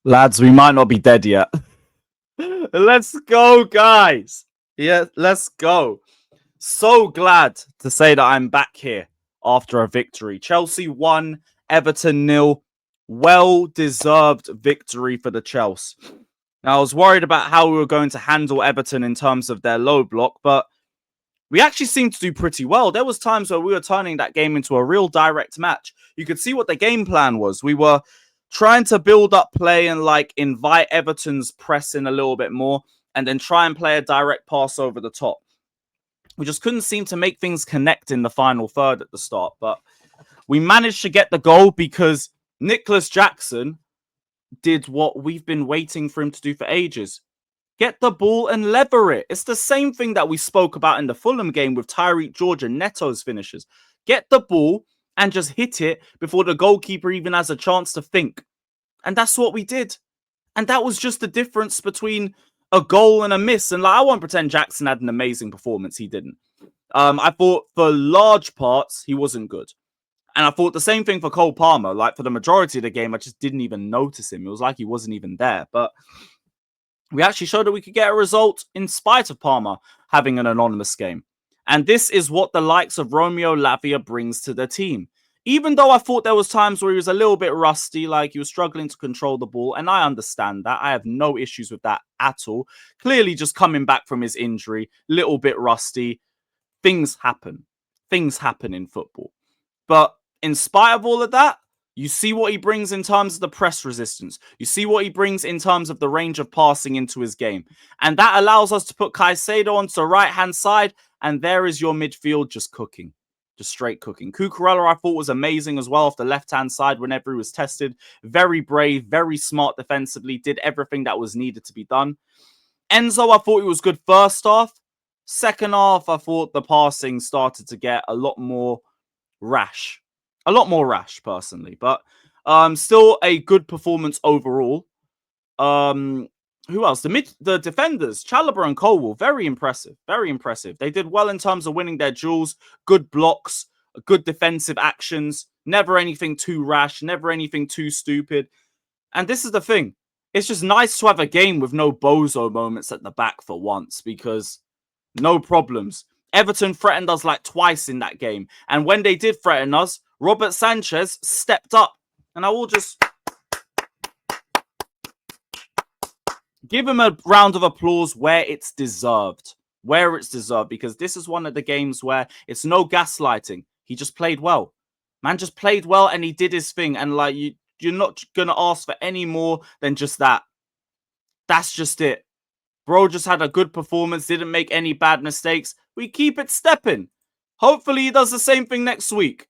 Lads, we might not be dead yet. Let's go, guys. Yeah, let's go. So glad to say that I'm back here after a victory. Chelsea won, Everton 0. Well-deserved victory for the Chelsea. Now, I was worried about how we were going to handle Everton in terms of their low block, but we actually seemed to do pretty well. There was times where we were turning that game into a real direct match. You could see what the game plan was. We were trying to build up play and invite Everton's press in a little bit more and then try and play a direct pass over the top. We just couldn't seem to make things connect in the final third at the start. But we managed to get the goal because Nicholas Jackson did what we've been waiting for him to do for ages. Get the ball and lever it. It's the same thing that we spoke about in the Fulham game with Tyreek George and Neto's finishes. Get the ball and just hit it before the goalkeeper even has a chance to think. And that's what we did. And that was just the difference between a goal and a miss. And I won't pretend Jackson had an amazing performance. He didn't. I thought for large parts, he wasn't good. And I thought the same thing for Cole Palmer. For the majority of the game, I just didn't even notice him. It was like he wasn't even there. But we actually showed that we could get a result in spite of Palmer having an anonymous game. And this is what the likes of Romeo Lavia brings to the team. Even though I thought there was times where he was a little bit rusty, he was struggling to control the ball, and I understand that. I have no issues with that at all. Clearly just coming back from his injury, little bit rusty. Things happen. Things happen in football. But in spite of all of that, you see what he brings in terms of the press resistance. You see what he brings in terms of the range of passing into his game. And that allows us to put Caicedo onto the right-hand side, and there is your midfield just cooking. Just straight cooking. Cucurella, I thought, was amazing as well off the left-hand side whenever he was tested. Very brave, very smart defensively. Did everything that was needed to be done. Enzo, I thought he was good first half. Second half, I thought the passing started to get a lot more rash. A lot more rash, personally. But still a good performance overall. Who else? The defenders, Chalobah and Colwell, very impressive. Very impressive. They did well in terms of winning their duels. Good blocks, good defensive actions. Never anything too rash, never anything too stupid. And this is the thing. It's just nice to have a game with no bozo moments at the back for once, because no problems. Everton threatened us twice in that game. And when they did threaten us, Robert Sanchez stepped up. And I will just give him a round of applause where it's deserved. Where it's deserved. Because this is one of the games where it's no gaslighting. He just played well. Man just played well and he did his thing. And you're not going to ask for any more than just that. That's just it. Bro just had a good performance. Didn't make any bad mistakes. We keep it stepping. Hopefully he does the same thing next week.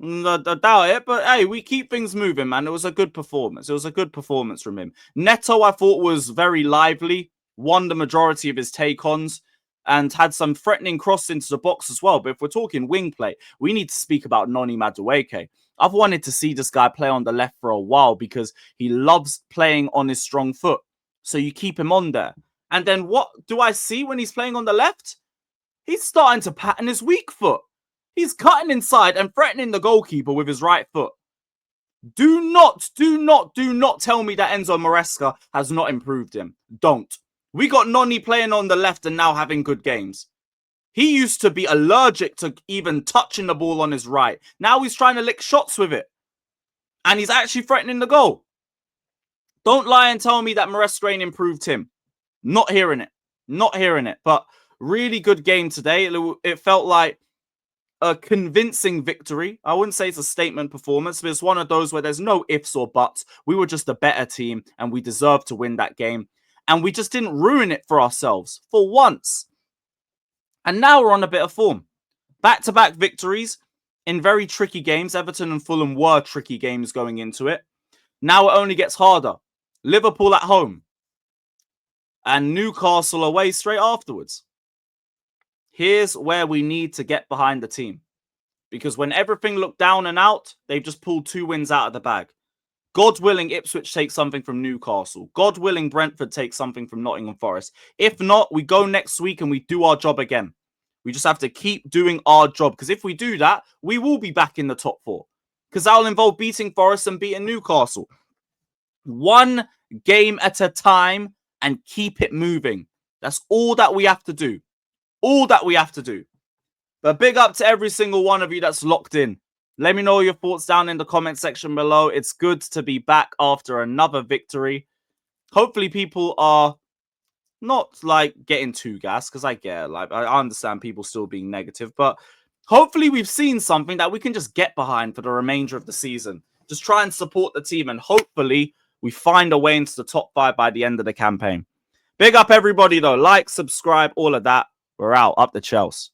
I doubt it, but hey, we keep things moving, man. It was a good performance. It was a good performance from him. Neto, I thought, was very lively. Won the majority of his take-ons and had some threatening cross into the box as well. But if we're talking wing play, we need to speak about Noni Madueke. I've wanted to see this guy play on the left for a while because he loves playing on his strong foot. So you keep him on there. And then what do I see when he's playing on the left? He's starting to pattern his weak foot. He's cutting inside and threatening the goalkeeper with his right foot. Do not tell me that Enzo Maresca has not improved him. Don't. We got Noni playing on the left and now having good games. He used to be allergic to even touching the ball on his right. Now he's trying to lick shots with it. And he's actually threatening the goal. Don't lie and tell me that Maresca ain't improved him. Not hearing it. Not hearing it. But really good game today. It felt like a convincing victory. I wouldn't say it's a statement performance, but it's one of those where there's no ifs or buts. We were just a better team and we deserved to win that game. And we just didn't ruin it for ourselves for once. And now we're on a bit of form. Back-to-back victories in very tricky games. Everton and Fulham were tricky games going into it. Now it only gets harder. Liverpool at home. And Newcastle away straight afterwards. Here's where we need to get behind the team. Because when everything looked down and out, they've just pulled 2 wins out of the bag. God willing, Ipswich takes something from Newcastle. God willing, Brentford takes something from Nottingham Forest. If not, we go next week and we do our job again. We just have to keep doing our job. Because if we do that, we will be back in the top 4. Because that will involve beating Forest and beating Newcastle. One game at a time and keep it moving. That's all that we have to do. All that we have to do. But big up to every single one of you that's locked in. Let me know your thoughts down in the comment section below. It's good to be back after another victory. Hopefully people are not like getting too gassed, because I get, like, I understand people still being negative, but hopefully we've seen something that we can just get behind for the remainder of the season. Just try and support the team, and hopefully we find a way into the top 5 by the end of the campaign. Big up everybody though. Like, subscribe, all of that. We're out. Up the Chelsea.